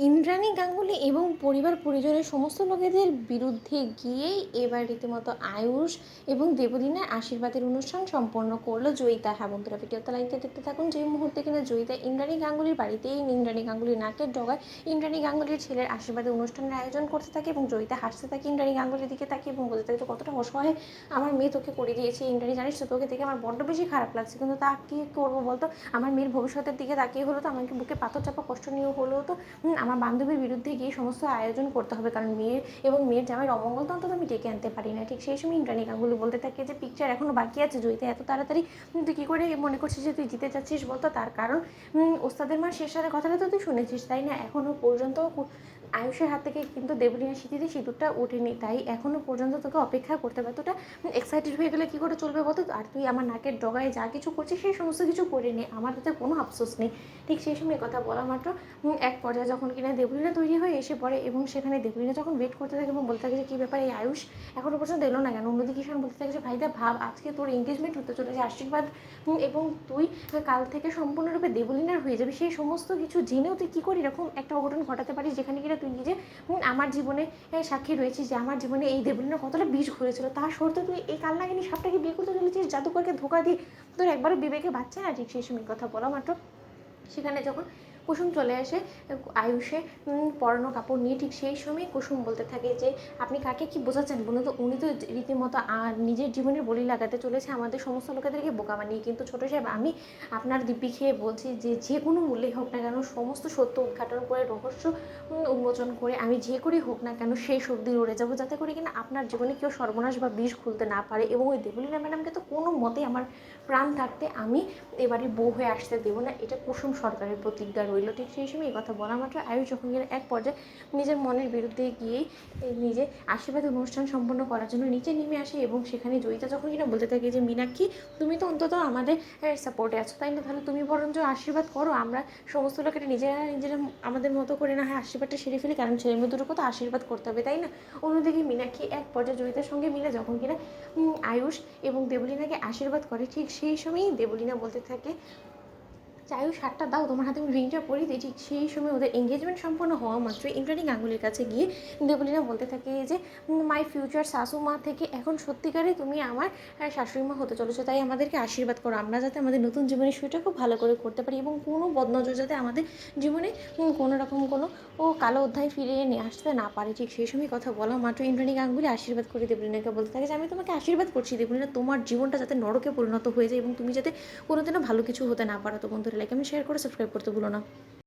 ইন্দ্রাণী গাঙ্গুলি এবং পরিবার পরিজনের সমস্ত লোকেদের বিরুদ্ধে গিয়েই এবার রীতিমতো আয়ুষ এবং দেবলীনার আশীর্বাদের অনুষ্ঠান সম্পন্ন করলো জয়িতা। হ্যাঁ বন্ধুরা, ভিডিওতে লাইকটা দেখতে থাকুন। যে মুহূর্তে কিনা জয়িতা ইন্দ্রাণী গাঙ্গুলির বাড়িতেই ইন্দ্রাণী গাঙ্গুলির নাকের ডগায় ইন্দ্রাণী গাঙ্গুলির ছেলের আশীর্বাদের অনুষ্ঠানের আয়োজন করতে থাকে এবং জয়িতা হাসতে থাকে ইন্দ্রাণী গাঙ্গুলির দিকে তাকিয়ে এবং বলতে থাকে যে কতটা অসহায় আমার মেয়ে তোকে করে দিয়েছে ইন্দ্রাণী, জানিস তো তোকে দেখে আমার বড্ড বেশি খারাপ লাগছে, কিন্তু তা কী করবো বলতো, আমার মেয়ের ভবিষ্যতের দিকে তাকিয়ে হলো তো আমাকে বুকে পাথর চাপা কষ্ট নিয়ে হলেও তো আমার বান্ধবীর বিরুদ্ধে গিয়ে সমস্ত আয়োজন করতে হবে, কারণ মেয়ের এবং মেয়ের জামাইয়ের অমঙ্গল তো অন্তত আমি ডেকে আনতে পারি না। ঠিক সেই সময় ইন্দ্রাণী গাঙ্গুলি বলতে থাকে যে পিকচার এখনও বাকি আছে জয়িতা, এত তাড়াতাড়ি তুই কী করে মনে করছিস যে তুই জিতে যাচ্ছিস বলতো, তার কারণ ওস্তাদের মার শেষ সাথে কথাটা তো তুই শুনেছিস তাই না, এখনও পর্যন্ত আয়ুষের হাত থেকে কিন্তু দেবলীনা স্মৃতিতে সিঁদুরটা ওঠেনি, তাই এখনও পর্যন্ত তোকে অপেক্ষা করতে হবে। তোটা এক্সাইটেড হয়ে গেলে কী করে চলবে বলতো, আর তুই আমার নাকের ডগায় যা কিছু করছিস সেই সমস্ত কিছু করে নে, আমার তাতে কোনো আফসোস নেই। ঠিক সেই সময় কথা বলা মাত্র এক পর্যায়ে যখন কিনা দেবলীনা তৈরি হয়ে এসে পড়ে এবং সেখানে দেবলীনা যখন ওয়েট করতে থাকে এবং বলতে থাকে যে কী ব্যাপার এই আয়ুষ এখনও পর্যন্ত এলো না কেন, অন্যদিকে ঈশান বলতে থাকে যে ভাইদা ভাব আজকে তোর এঙ্গেজমেন্ট হতে চলেছে, আশীর্বাদ এবং তুই কাল থেকে সম্পূর্ণরূপে দেবলীনার হয়ে যাবে, সেই সমস্ত কিছু জেনেও তুই কী করে এরকম একটা অঘটন ঘটাতে পারিস যেখানে কিনা তুই নিজে আমার জীবনে সাক্ষী রয়েছিস যে আমার জীবনে এই দেবলীনার কতটা বিষ ঘুরেছিল, তার সত্ত্বেও তুই এই কালনাগিনী সাপটাকে বিয়ে করতে চলেছিস, জাদুকরকে ধোকা দিয়ে, তোর একবারও বিবেকে বাচ্চা না। ঠিক সেই সময় কথা বলা মাত্র সেখানে যখন কুসুম চলে আসে আয়ুষে পরানো কাপড় নিয়ে, ঠিক সেই সময় কুসুম বলতে থাকে যে আপনি কাকে কি বোঝাচ্ছেন বলুন তো, উনি তো রীতিমতো নিজের জীবনের বলি লাগাতে চলেছে আমাদের সমস্ত লোকেদেরকে বোকা বানিয়ে, কিন্তু ছোটো সাহেব আমি আপনার দিব্যি খেয়ে বলছি যে যে কোনো মূল্যেই হোক না কেন সমস্ত সত্য উদ্ঘাটন করে রহস্য উন্মোচন করে আমি যে করেই হোক না কেন সেই সর্দি লড়ে যাবো, যাতে করে কিনা আপনার জীবনে কেউ সর্বনাশ বা বিষ খুলতে না পারে, এবং ওই দেবলীনা ম্যাডামকে তো কোনো মতেই আমার প্রাণ থাকতে আমি এবারে বউ হয়ে আসতে দেবো না, এটা কুসুম সরকারের প্রতিজ্ঞা রইল। ঠিক সেই সময় এই কথা বলা মাত্র আয়ুষ যখন কিনা এক পর্যায়ে নিজের মনের বিরুদ্ধে গিয়েই নিজে আশীর্বাদ অনুষ্ঠান সম্পন্ন করার জন্য নিচে নেমে আসে, এবং সেখানে জয়িতা যখন কিনা বলতে থাকে যে মীনাক্ষী তুমি তো অন্তত আমাদের সাপোর্টে আছো তাই না, তাহলে তুমি বরঞ্চ আশীর্বাদ করো, আমরা সমস্ত লোকেরা নিজেরা নিজেরা আমাদের মতো করে না হয় আশীর্বাদটা সেরে ফেলি, কারণ ছেলে মেয়ে দুটোকে তো আশীর্বাদ করতে হবে তাই না। অন্যদিকে মীনাক্ষী এক পর্যায়ে জয়িতার সঙ্গে মিলে যখন কিনা আয়ুষ এবং দেবলীনাকে আশীর্বাদ করে, ঠিক সেই সময়ই দেবলীনা বলতে থাকে আয়ুষ হাতটা দাও, তোমার হাতে আমি রিংটা পরিয়ে দিই। ঠিক সেই সময় ওদের এঙ্গেজমেন্ট সম্পন্ন হওয়া মাত্র ইন্দ্রাণী গাঙ্গুলির কাছে গিয়ে দেবলীনা বলতে থাকে যে মাই ফিউচার শাশু মা থেকে এখন সত্যিকারে তুমি আমার শাশুড়ি মা হতে চলেছো, তাই আমাদেরকে আশীর্বাদ করো, আমরা যাতে আমাদের নতুন জীবনের শুরুটা খুব ভালো করে করতে পারি এবং কোনো বদনজর যাতে আমাদের জীবনে কোনো রকম কোনো কালো অধ্যায় ফিরিয়ে নিয়ে আসতে না পারে। ঠিক সেই সময় কথা বলা মাত্র ইন্দ্রাণী গাঙ্গুলি আশীর্বাদ করে দেবলীনাকে বলতে থাকে যে আমি তোমাকে আশীর্বাদ করছি দেবলীনা, তোমার জীবনটা যাতে নরকে পরিণত হয়ে যায় এবং তুমি যাতে কোনোদিনও ভালো কিছু হতে না পারো। তো বন্ধুরা লাইক কমেন্ট শেয়ার করে সাবস্ক্রাইব করতে ভুলো না।